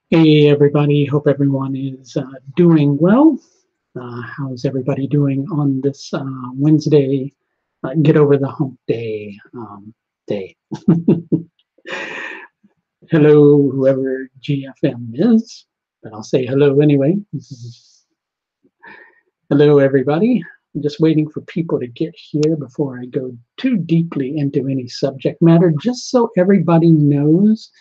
Hey everybody, hope everyone is doing well. How's everybody doing on this Wednesday, get over the hump day? Hello, whoever GFM is, but I'll say hello anyway. Hello everybody. I'm just waiting for people to get here before I go too deeply into any subject matter, just so everybody knows.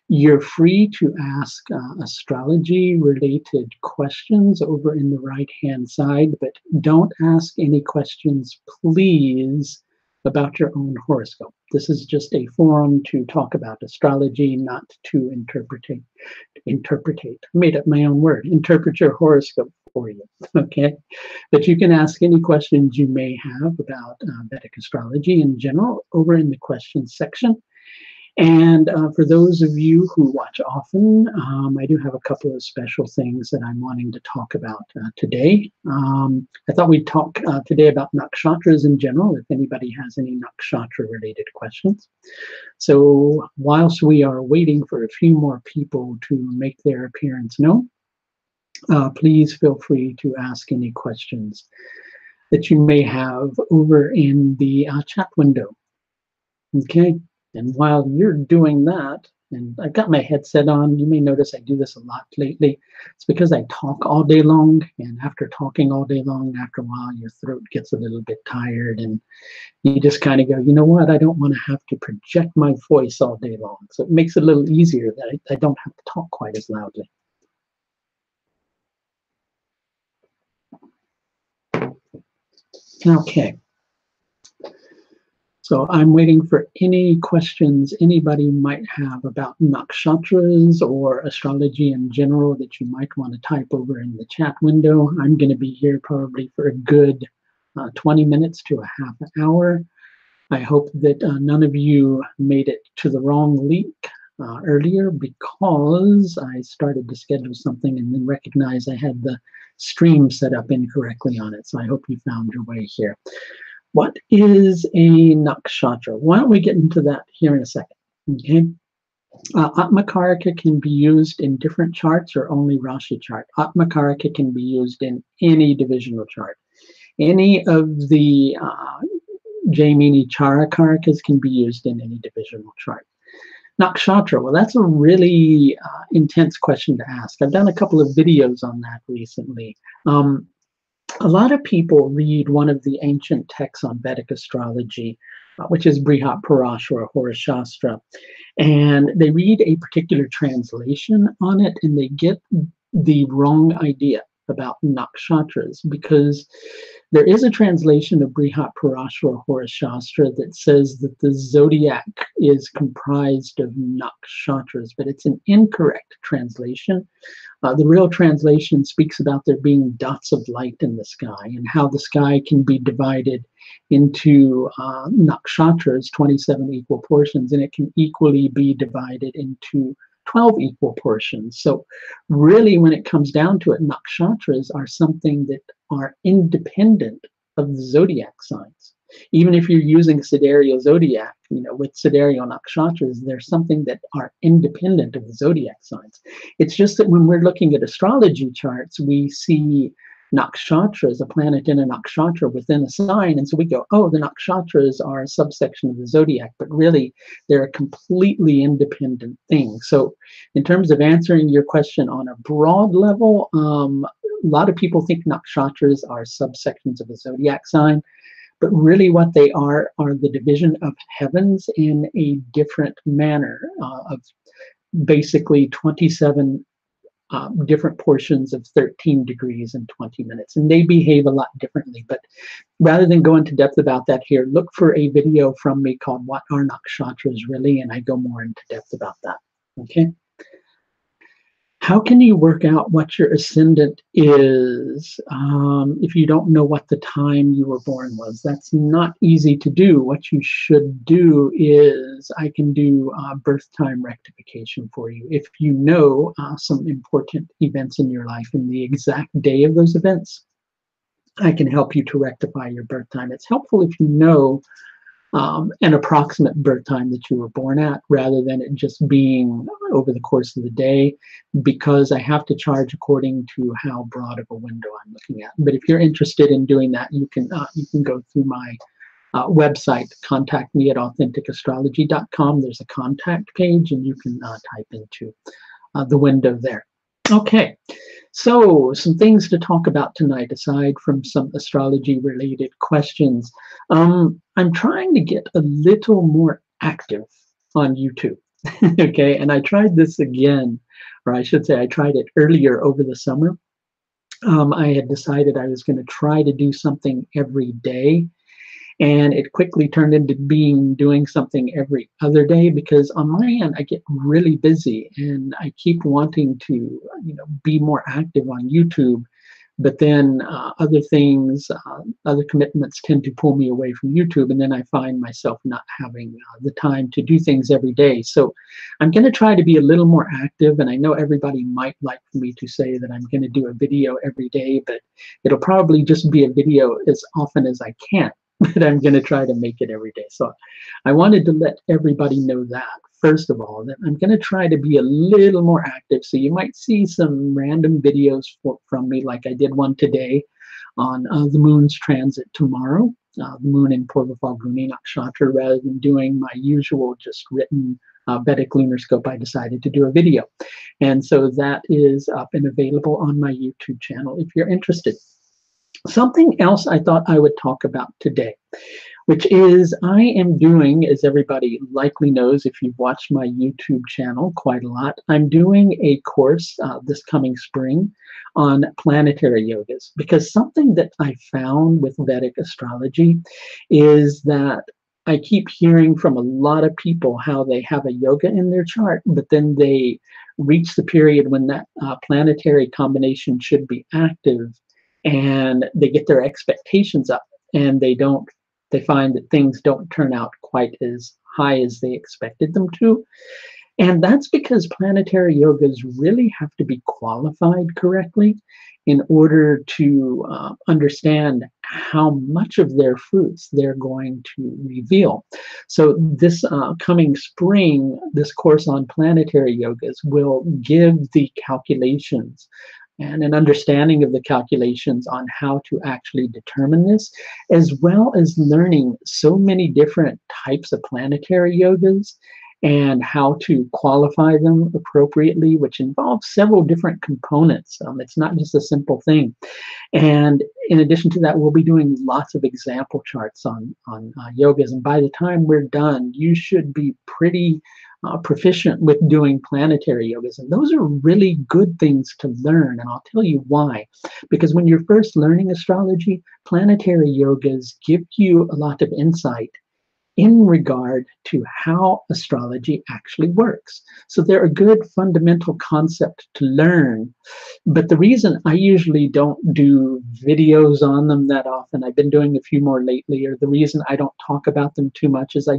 You're free to ask astrology-related questions over in the right-hand side, but don't ask any questions, please, about your own horoscope. This is just a forum to talk about astrology, not to interpretate. Made up my own word. Interpret your horoscope for you, okay? But you can ask any questions you may have about Vedic astrology in general over in the questions section. And for those of you who watch often, I do have a couple of special things that I'm wanting to talk about today. I thought we'd talk today about nakshatras in general, if anybody has any nakshatra-related questions. So whilst we are waiting for a few more people to make their appearance known, please feel free to ask any questions that you may have over in the chat window. Okay. And while you're doing that, and I've got my headset on, you may notice I do this a lot lately. It's because I talk all day long, and after talking all day long, after a while, your throat gets a little bit tired, and you just kind of go, you know what, I don't want to have to project my voice all day long. So it makes it a little easier that I don't have to talk quite as loudly. Okay. So I'm waiting for any questions anybody might have about nakshatras or astrology in general that you might want to type over in the chat window. I'm going to be here probably for a good 20 minutes to a half an hour. I hope that none of you made it to the wrong link earlier, because I started to schedule something and then recognized I had the stream set up incorrectly on it. So I hope you found your way here. What is a nakshatra? Why don't we get into that here in a second, okay? Atmakarika can be used in different charts or only Rashi chart. Atmakarika can be used in any divisional chart. Any of the Jaimini Charakarikas can be used in any divisional chart. Nakshatra, well, that's a really intense question to ask. I've done a couple of videos on that recently. A lot of people read one of the ancient texts on Vedic astrology, which is Brihat Parashara Hora Shastra, and they read a particular translation on it, and they get the wrong idea about nakshatras, because there is a translation of Brihat Parashara Hora Shastra that says that the zodiac is comprised of nakshatras, but it's an incorrect translation. The real translation speaks about there being dots of light in the sky, and how the sky can be divided into nakshatras, 27 equal portions, and it can equally be divided into 12 equal portions. So really, when it comes down to it, nakshatras are something that are independent of the zodiac signs. Even if you're using sidereal zodiac, you know, with sidereal nakshatras, there's something that are independent of the zodiac signs. It's just that when we're looking at astrology charts, we see nakshatras, a planet in a nakshatra within a sign, and so we go, oh, the nakshatras are a subsection of the zodiac, but really they're a completely independent thing. So in terms of answering your question on a broad level, a lot of people think nakshatras are subsections of the zodiac sign, but really what they are the division of heavens in a different manner, of basically 27 different portions of 13 degrees and 20 minutes, and they behave a lot differently. But rather than go into depth about that here, look for a video from me called What Are Nakshatras Really, and I go more into depth about that, okay? How can you work out what your ascendant is if you don't know what the time you were born was? That's not easy to do. What you should do is, I can do birth time rectification for you. If you know some important events in your life and the exact day of those events, I can help you to rectify your birth time. It's helpful if you know an approximate birth time that you were born at, rather than it just being over the course of the day, because I have to charge according to how broad of a window I'm looking at. But if you're interested in doing that, you can go through my website, contact me at AuthenticAstrology.com. There's a contact page, and you can type into the window there. Okay, so some things to talk about tonight, aside from some astrology-related questions. I'm trying to get a little more active on YouTube. Okay, and I tried this again, or I should say I tried it earlier over the summer. I had decided I was going to try to do something every day, and it quickly turned into doing something every other day, because on my end I get really busy and I keep wanting to be more active on YouTube, but then other things, other commitments tend to pull me away from YouTube, and then I find myself not having the time to do things every day. So I'm going to try to be a little more active, and I know everybody might like for me to say that I'm going to do a video every day, but it'll probably just be a video as often as I can. But I'm going to try to make it every day. So I wanted to let everybody know that, first of all, that I'm going to try to be a little more active. So you might see some random videos from me, like I did one today on the moon's transit tomorrow, the moon in Purva Falguni Nakshatra. Rather than doing my usual just written Vedic lunar scope, I decided to do a video. And so that is up and available on my YouTube channel if you're interested. Something else I thought I would talk about today, which is I am doing, as everybody likely knows if you've watched my YouTube channel quite a lot, I'm doing a course this coming spring on planetary yogas, because something that I found with Vedic astrology is that I keep hearing from a lot of people how they have a yoga in their chart, but then they reach the period when that planetary combination should be active, and they get their expectations up, and they find that things don't turn out quite as high as they expected them to. And that's because planetary yogas really have to be qualified correctly in order to understand how much of their fruits they're going to reveal. So this coming spring, this course on planetary yogas will give the calculations and an understanding of the calculations on how to actually determine this, as well as learning so many different types of planetary yogas and how to qualify them appropriately, which involves several different components. It's not just a simple thing. And in addition to that, we'll be doing lots of example charts on yogas. And by the time we're done, you should be pretty proficient with doing planetary yogas. And those are really good things to learn. And I'll tell you why. Because when you're first learning astrology, planetary yogas give you a lot of insight in regard to how astrology actually works. So they're a good fundamental concept to learn. But the reason I usually don't do videos on them that often, I've been doing a few more lately, or the reason I don't talk about them too much is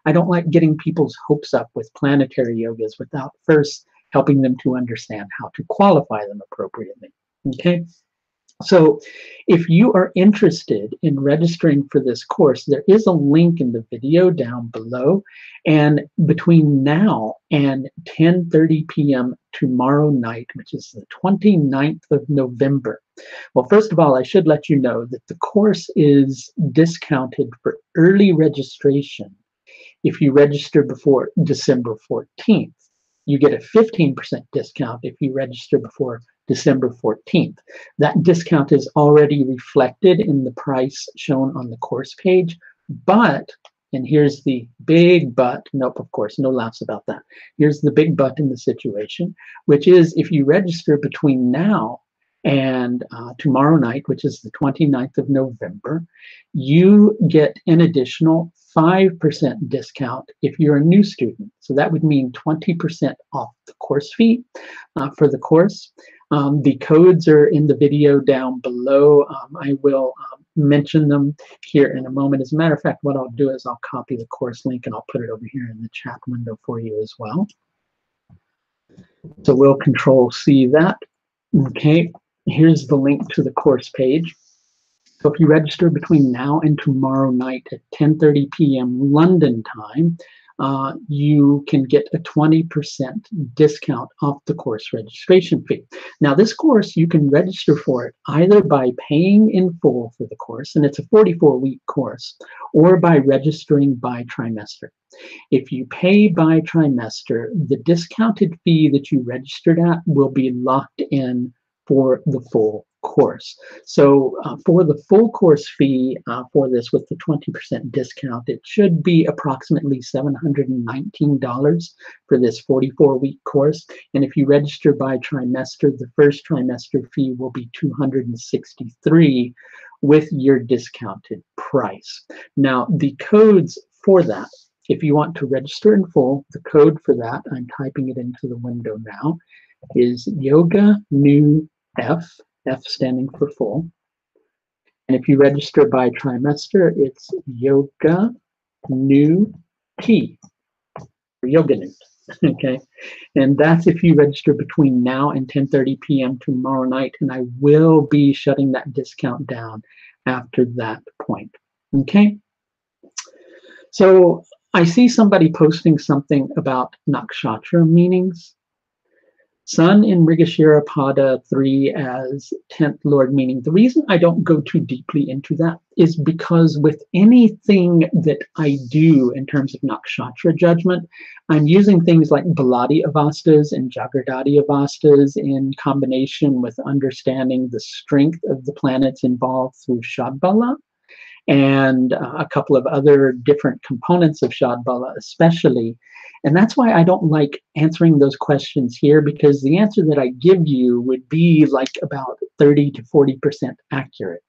I don't like getting people's hopes up with planetary yogas without first helping them to understand how to qualify them appropriately. Okay? So if you are interested in registering for this course, there is a link in the video down below. And between now and 10:30 p.m. tomorrow night, which is the 29th of November, well, first of all, I should let you know that the course is discounted for early registration. If you register before December 14th, you get a 15% discount if you register before December 14th. That discount is already reflected in the price shown on the course page, but, and here's the big but, nope, of course, no laughs about that. Here's the big but in the situation, which is if you register between now and tomorrow night, which is the 29th of November, you get an additional 5% discount if you're a new student. So that would mean 20% off the course fee for the course. The codes are in the video down below. I will mention them here in a moment. As a matter of fact, what I'll do is I'll copy the course link and I'll put it over here in the chat window for you as well. So we'll Control C that. Okay, here's the link to the course page. So if you register between now and tomorrow night at 10:30 p.m. London time, you can get a 20% discount off the course registration fee. Now, this course, you can register for it either by paying in full for the course, and it's a 44-week course, or by registering by trimester. If you pay by trimester, the discounted fee that you registered at will be locked in for the full course. So for the full course fee for this with the 20% discount, it should be approximately $719 for this 44-week course. And if you register by trimester, the first trimester fee will be $263 with your discounted price. Now, the codes for that, if you want to register in full, the code for that, I'm typing it into the window now, is YOGANEWF, F standing for full. And if you register by trimester, it's YOGANEWT, YOGANEWT, okay? And that's if you register between now and 10:30 p.m. tomorrow night, and I will be shutting that discount down after that point, okay? So I see somebody posting something about nakshatra meanings. Sun in Mrigashira Pada 3 as 10th Lord meaning. The reason I don't go too deeply into that is because with anything that I do in terms of nakshatra judgment, I'm using things like Baladi Avastas and Jagradati Avastas in combination with understanding the strength of the planets involved through Shadbala, and a couple of other different components of Shadbala especially. And that's why I don't like answering those questions here, because the answer that I give you would be like about 30 to 40% accurate.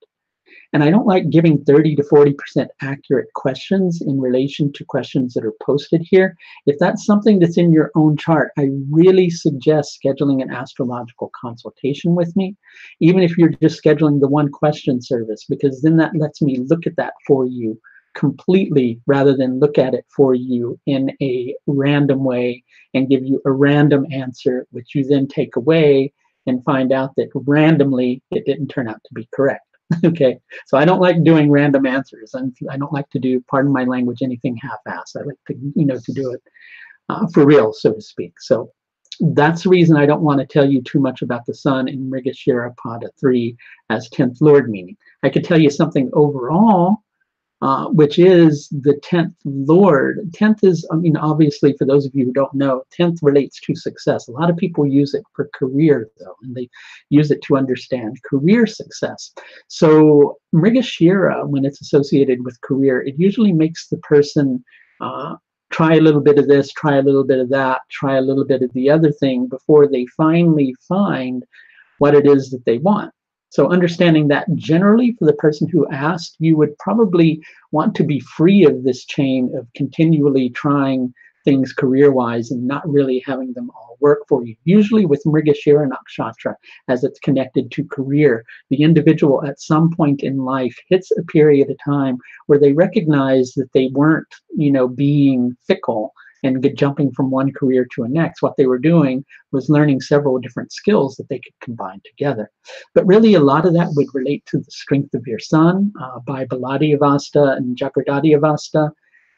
And I don't like giving 30 to 40% accurate questions in relation to questions that are posted here. If that's something that's in your own chart, I really suggest scheduling an astrological consultation with me, even if you're just scheduling the one question service, because then that lets me look at that for you completely rather than look at it for you in a random way and give you a random answer, which you then take away and find out that randomly it didn't turn out to be correct. Okay, so I don't like doing random answers, and I don't like to do, pardon my language, anything half-assed. I like to, to do it for real, so to speak. So that's the reason I don't want to tell you too much about the sun in Mrigashira Pada 3 as 10th Lord meaning. I could tell you something overall, which is the 10th Lord. 10th is, obviously, for those of you who don't know, 10th relates to success. A lot of people use it for career, though, and they use it to understand career success. So Mrigashira, when it's associated with career, it usually makes the person try a little bit of this, try a little bit of that, try a little bit of the other thing before they finally find what it is that they want. So understanding that generally for the person who asked, you would probably want to be free of this chain of continually trying things career-wise and not really having them all work for you. Usually with Mrigashira Nakshatra, as it's connected to career, the individual at some point in life hits a period of time where they recognize that they weren't, being fickle and jumping from one career to a next. What they were doing was learning several different skills that they could combine together. But really, a lot of that would relate to the strength of your sun by Baladi Avasta and Jagradati Avasta,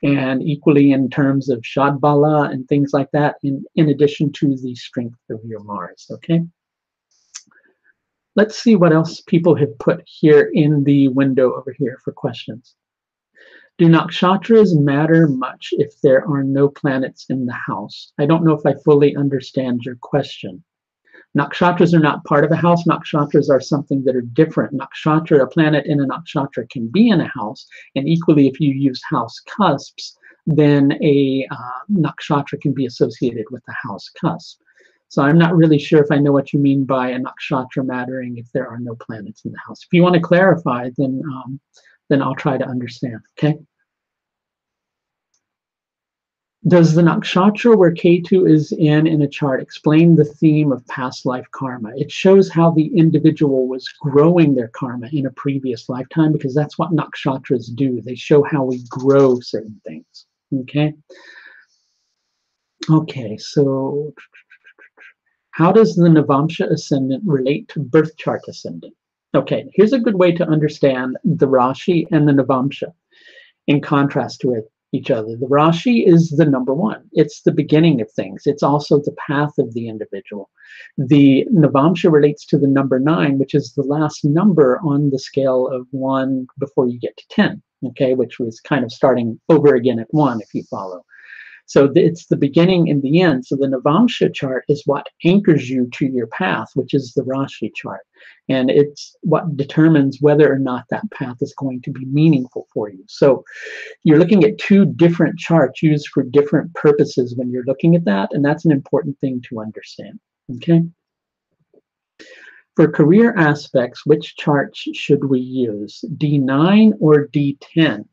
and equally in terms of Shadbala and things like that, in addition to the strength of your Mars, okay? Let's see what else people have put here in the window over here for questions. Do nakshatras matter much if there are no planets in the house? I don't know if I fully understand your question. Nakshatras are not part of a house. Nakshatras are something that are different. Nakshatra, a planet in a nakshatra can be in a house, and equally if you use house cusps, then a nakshatra can be associated with the house cusp. So I'm not really sure if I know what you mean by a nakshatra mattering if there are no planets in the house. If you want to clarify, then I'll try to understand, okay? Does the nakshatra where Ketu is in a chart explain the theme of past life karma? It shows how the individual was growing their karma in a previous lifetime, because that's what nakshatras do. They show how we grow certain things, okay? Okay, so how does the Navamsha ascendant relate to birth chart ascendant? Okay, here's a good way to understand the Rashi and the Navamsha in contrast to each other. The Rashi is the number one. It's the beginning of things. It's also the path of the individual. The Navamsha relates to the number 9, which is the last number on the scale of 1 before you get to 10, okay, which was kind of starting over again at 1, if you follow. So it's the beginning and the end. So the Navamsha chart is what anchors you to your path, which is the Rashi chart. And it's what determines whether or not that path is going to be meaningful for you. So you're looking at 2 different charts used for different purposes when you're looking at that. And that's an important thing to understand. Okay. For career aspects, which charts should we use? D9 or D10?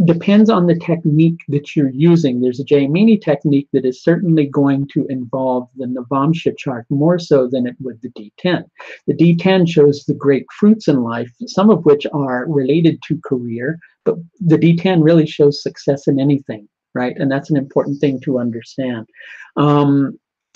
Depends on the technique that you're using. There's a Jaimini technique that is certainly going to involve the Navamsha chart more so than it would the D10. The D10 shows the great fruits in life, some of which are related to career, but the D10 really shows success in anything, right? And that's an important thing to understand.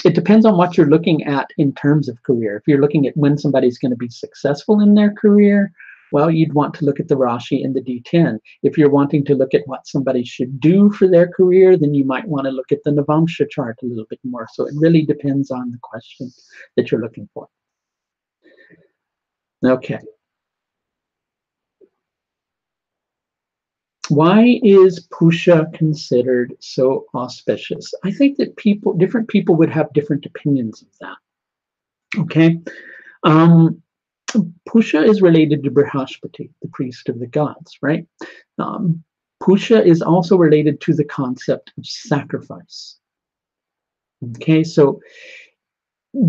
It depends on what you're looking at in terms of career. If you're looking at when somebody's going to be successful in their career, well, you'd want to look at the Rashi and the D10. If you're wanting to look at what somebody should do for their career, then you might want to look at the Navamsha chart a little bit more. So it really depends on the question that you're looking for. Okay. Why is Pusha considered so auspicious? I think that different people would have different opinions of that. Okay. Pusha is related to Brihaspati, the priest of the gods, right? Pusha is also related to the concept of sacrifice. Okay, so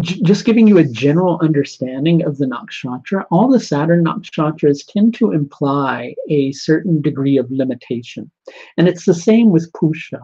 just giving you a general understanding of the nakshatra, all the Saturn nakshatras tend to imply a certain degree of limitation. And it's the same with Pusha.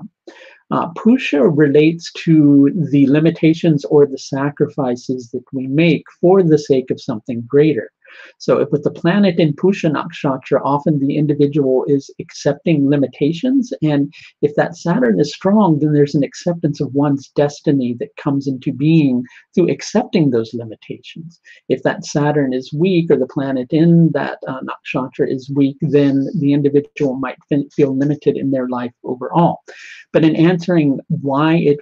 Pusha relates to the limitations or the sacrifices that we make for the sake of something greater. So if with the planet in Pusha Nakshatra, often the individual is accepting limitations. And if that Saturn is strong, then there's an acceptance of one's destiny that comes into being through accepting those limitations. If that Saturn is weak or the planet in that Nakshatra is weak, then the individual might feel limited in their life overall. But in answering why it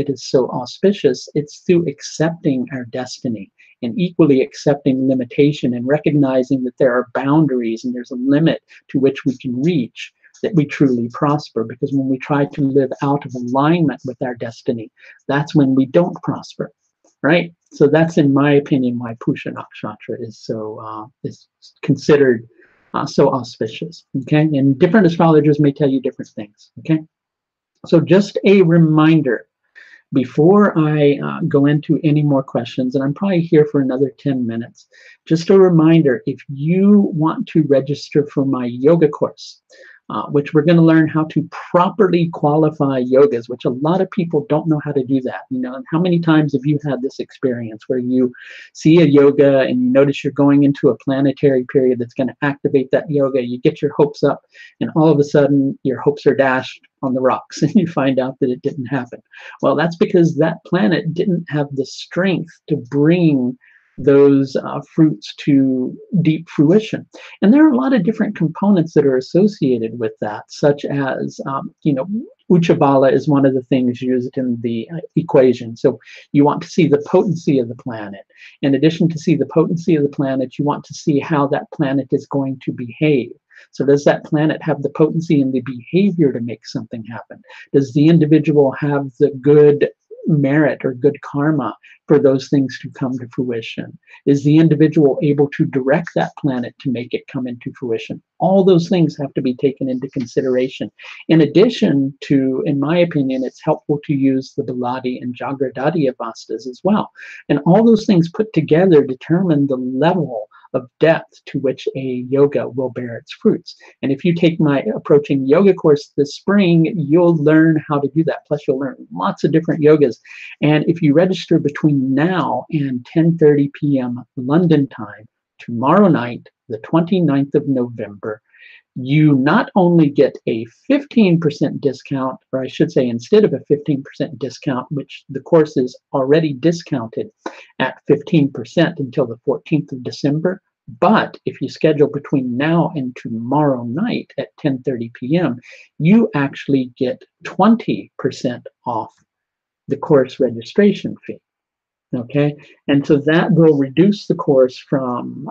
is so auspicious, it's through accepting our destiny and equally accepting limitation and recognizing that there are boundaries and there's a limit to which we can reach, that we truly prosper. Because when we try to live out of alignment with our destiny, that's when we don't prosper, right? So that's, in my opinion, why Pusha Nakshatra is considered so auspicious. Okay, and different astrologers may tell you different things. Okay, so just a reminder before I go into any more questions, and I'm probably here for another 10 minutes, just a reminder, if you want to register for my yoga course, which we're going to learn how to properly qualify yogas, which a lot of people don't know how to do that. You know, how many times have you had this experience where you see a yoga and you notice you're going into a planetary period that's going to activate that yoga, you get your hopes up, and all of a sudden your hopes are dashed on the rocks and you find out that it didn't happen. Well, that's because that planet didn't have the strength to bring those fruits to deep fruition. And there are a lot of different components that are associated with that, such as, Uchabala is one of the things used in the equation. So you want to see the potency of the planet. In addition to see the potency of the planet, you want to see how that planet is going to behave. So does that planet have the potency and the behavior to make something happen? Does the individual have the good merit or good karma for those things to come to fruition? Is the individual able to direct that planet to make it come into fruition? All those things have to be taken into consideration. In addition to, in my opinion, it's helpful to use the Baladi and Jagradati avastas as well. And all those things put together determine the level of depth to which a yoga will bear its fruits. And if you take my Approaching Yoga course this spring, you'll learn how to do that. Plus, you'll learn lots of different yogas. And if you register between now and 10:30 p.m. London time, tomorrow night, the 29th of November, you not only get a 15% discount, or I should say instead of a 15% discount, which the course is already discounted at 15% until the 14th of December, but if you schedule between now and tomorrow night at 10:30 p.m., you actually get 20% off the course registration fee. Okay, and so that will reduce the course from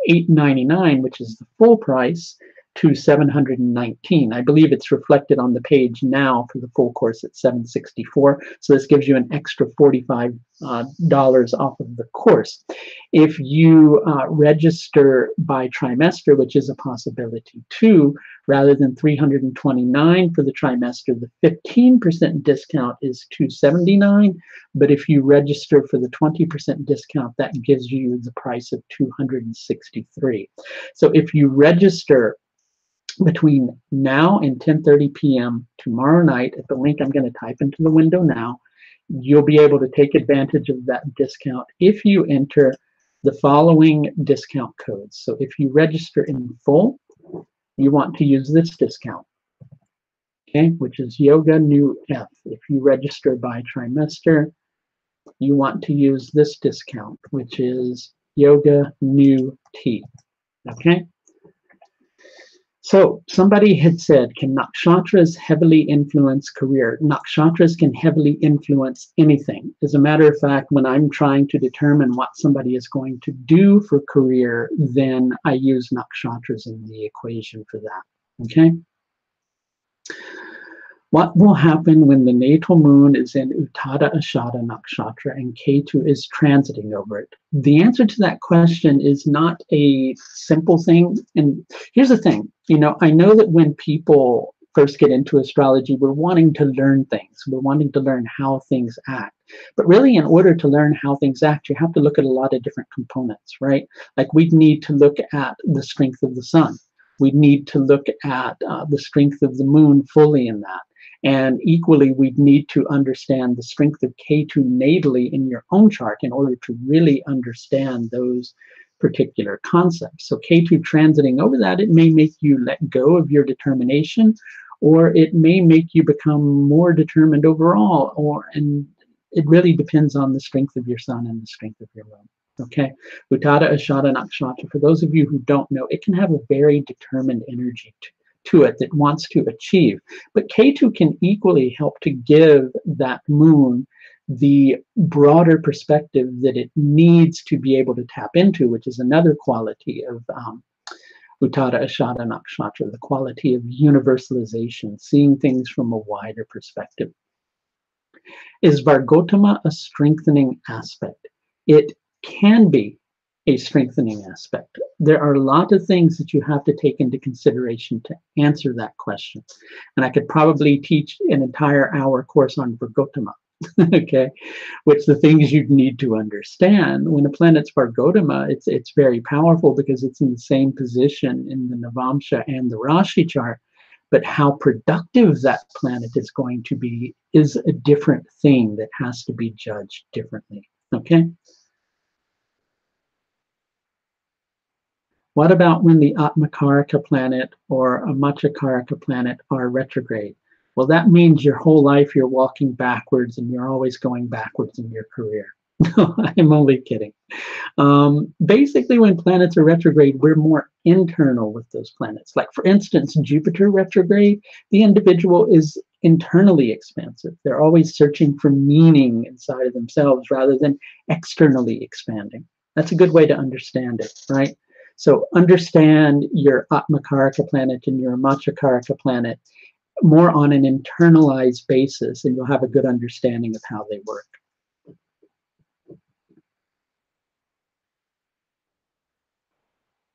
$899, which is the full price, to $719. I believe it's reflected on the page now for the full course at $764. So this gives you an extra $45 off of the course. If you register by trimester, which is a possibility too, rather than $329 for the trimester, the 15% discount is $279. But if you register for the 20% discount, that gives you the price of $263. So if you register between now and 10:30 p.m. tomorrow night at the link I'm going to type into the window now, you'll be able to take advantage of that discount if you enter the following discount codes. So if you register in full, you want to use this discount, okay, which is YOGANEWF. If you register by trimester, you want to use this discount, which is YOGANEWT, okay? So somebody had said, can nakshatras heavily influence career? Nakshatras can heavily influence anything. As a matter of fact, when I'm trying to determine what somebody is going to do for career, then I use nakshatras in the equation for that, okay? What will happen when the natal moon is in Uttada Ashadha nakshatra and Ketu is transiting over it? The answer to that question is not a simple thing. And here's the thing, you know, I know that when people first get into astrology, we're wanting to learn things. We're wanting to learn how things act. But really, in order to learn how things act, you have to look at a lot of different components, right? Like we'd need to look at the strength of the sun. We'd need to look at the strength of the moon fully in that. And equally, we'd need to understand the strength of Ketu natally in your own chart in order to really understand those particular concepts. So Ketu transiting over that, it may make you let go of your determination, or it may make you become more determined overall, and it really depends on the strength of your sun and the strength of your moon. Okay, Uttada Ashadha nakshatra, for those of you who don't know, it can have a very determined energy to it that wants to achieve. But Ketu can equally help to give that moon the broader perspective that it needs to be able to tap into, which is another quality of Uttada Ashadha nakshatra, the quality of universalization, seeing things from a wider perspective. Is Vargotama a strengthening aspect? It can be a strengthening aspect. There are a lot of things that you have to take into consideration to answer that question. And I could probably teach an entire hour course on Vargotama, okay, which the things you'd need to understand. When a planet's Vargotama, it's very powerful because it's in the same position in the Navamsha and the Rashi chart. But how productive that planet is going to be is a different thing that has to be judged differently, okay? What about when the Atmakaraka planet or a Machakaraka planet are retrograde? Well, that means your whole life you're walking backwards and you're always going backwards in your career. No, I'm only kidding. Basically, when planets are retrograde, we're more internal with those planets. Like, for instance, Jupiter retrograde, the individual is internally expansive. They're always searching for meaning inside of themselves rather than externally expanding. That's a good way to understand it, right? So understand your Atmakaraka planet and your Machakaraka planet more on an internalized basis, and you'll have a good understanding of how they work.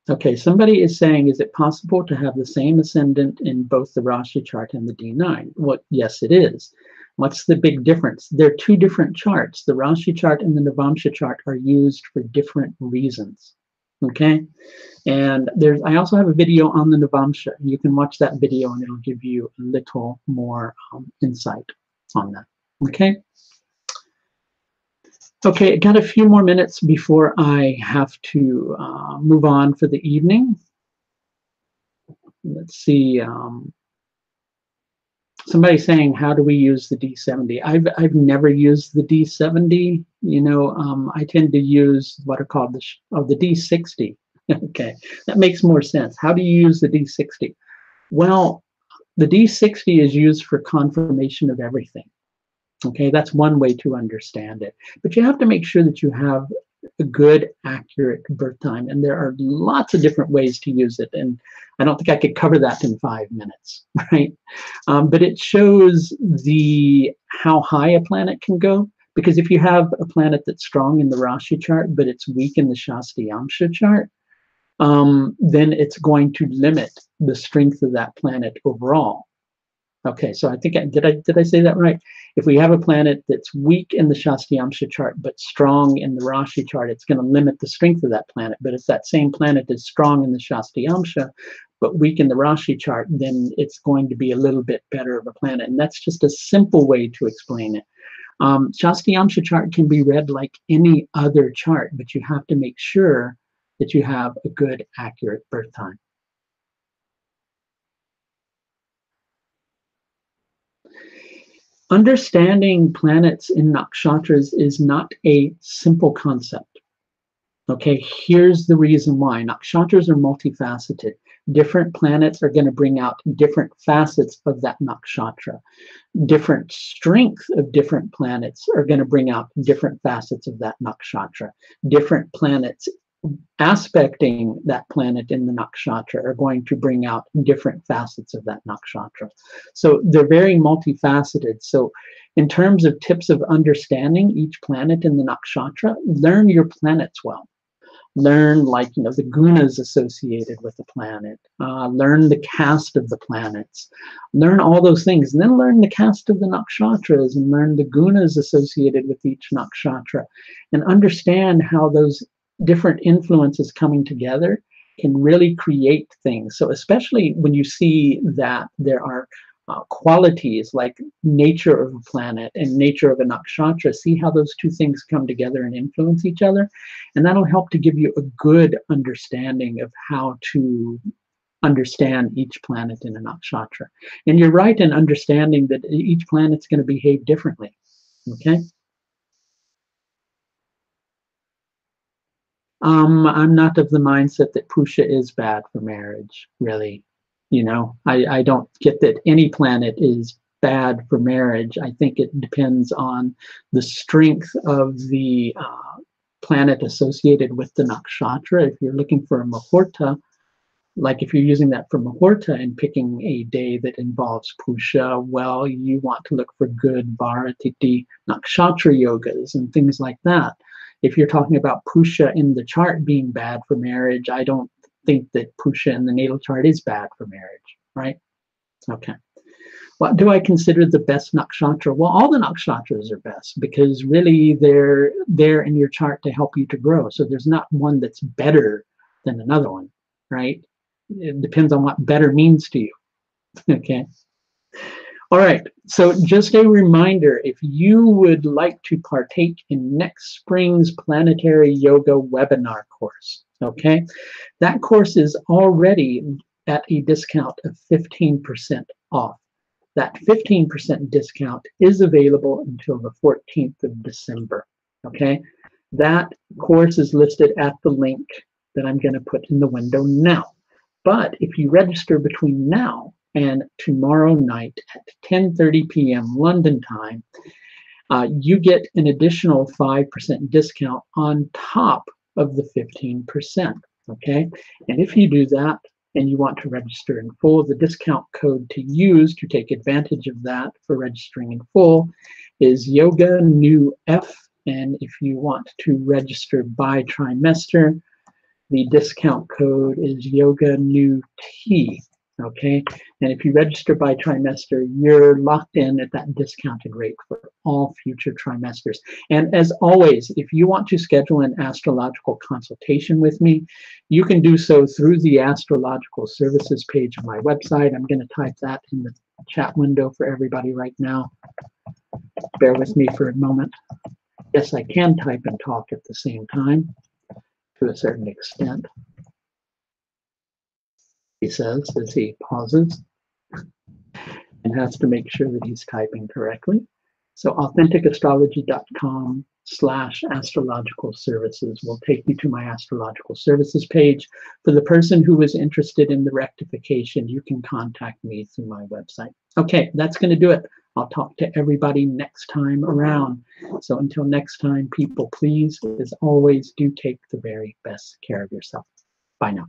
Okay, somebody is saying, is it possible to have the same ascendant in both the Rashi chart and the D9? Well, yes, it is. What's the big difference? They're two different charts. The Rashi chart and the Navamsha chart are used for different reasons. Okay, and I also have a video on the Navamsha. You can watch that video and it'll give you a little more insight on that. Okay. Okay, I got a few more minutes before I have to move on for the evening. let's see. Somebody saying, how do we use the D70? I've never used the D70. You know, I tend to use what are called the D60. Okay, that makes more sense. How do you use the D60? Well, the D60 is used for confirmation of everything. Okay, that's one way to understand it. But you have to make sure that you have a good, accurate birth time. And there are lots of different ways to use it. And I don't think I could cover that in 5 minutes, right? But it shows how high a planet can go. Because if you have a planet that's strong in the Rashi chart, but it's weak in the Shastayamsha chart, then it's going to limit the strength of that planet overall. Okay, so I think, did I say that right? If we have a planet that's weak in the Shastayamsha chart, but strong in the Rashi chart, it's going to limit the strength of that planet. But if that same planet is strong in the Shastayamsha, but weak in the Rashi chart, then it's going to be a little bit better of a planet. And that's just a simple way to explain it. Shastayamsha chart can be read like any other chart, but you have to make sure that you have a good, accurate birth time. Understanding planets in nakshatras is not a simple concept. Okay, here's the reason why. Nakshatras are multifaceted. Different planets are going to bring out different facets of that nakshatra. Different strength of different planets are going to bring out different facets of that nakshatra. Different planets aspecting that planet in the nakshatra are going to bring out different facets of that nakshatra. So they're very multifaceted. So in terms of tips of understanding each planet in the nakshatra, learn your planets well. Learn, like, you know, the gunas associated with the planet. Learn the cast of the planets. Learn all those things. And then learn the cast of the nakshatras and learn the gunas associated with each nakshatra. And understand how those different influences coming together can really create things. So especially when you see that there are qualities like nature of a planet and nature of a nakshatra, see how those two things come together and influence each other. And that'll help to give you a good understanding of how to understand each planet in a nakshatra. And you're right in understanding that each planet's going to behave differently. Okay? I'm not of the mindset that Pusha is bad for marriage, really. You know, I don't get that any planet is bad for marriage. I think it depends on the strength of the planet associated with the nakshatra. If you're looking for a muhurta, like if you're using that for muhurta and picking a day that involves Pusha, well, you want to look for good Bharatiti nakshatra yogas and things like that. If you're talking about Pusha in the chart being bad for marriage, I don't think that Pusha in the natal chart is bad for marriage, right? Okay. What do I consider the best nakshatra? Well, all the nakshatras are best because really they're there in your chart to help you to grow. So there's not one that's better than another one, right? It depends on what better means to you. Okay. All right, so just a reminder, if you would like to partake in next spring's Planetary Yoga webinar course, okay, that course is already at a discount of 15% off. That 15% discount is available until the 14th of December, okay? That course is listed at the link that I'm going to put in the window now. But if you register between now and tomorrow night at 10:30 p.m. London time, you get an additional 5% discount on top of the 15%, okay? And if you do that and you want to register in full, the discount code to use to take advantage of that for registering in full is YOGANEWF. And if you want to register by trimester, the discount code is YOGANEWT. Okay, and if you register by trimester, you're locked in at that discounted rate for all future trimesters. And as always, if you want to schedule an astrological consultation with me, you can do so through the astrological services page of my website. I'm going to type that in the chat window for everybody right now. Bear with me for a moment. Yes, I can type and talk at the same time to a certain extent. he says as he pauses and has to make sure that he's typing correctly. So AuthenticAstrology.com/astrological services will take you to my astrological services page. For the person who is interested in the rectification, you can contact me through my website. Okay, that's going to do it. I'll talk to everybody next time around. So until next time, people, please, as always, do take the very best care of yourself. Bye now.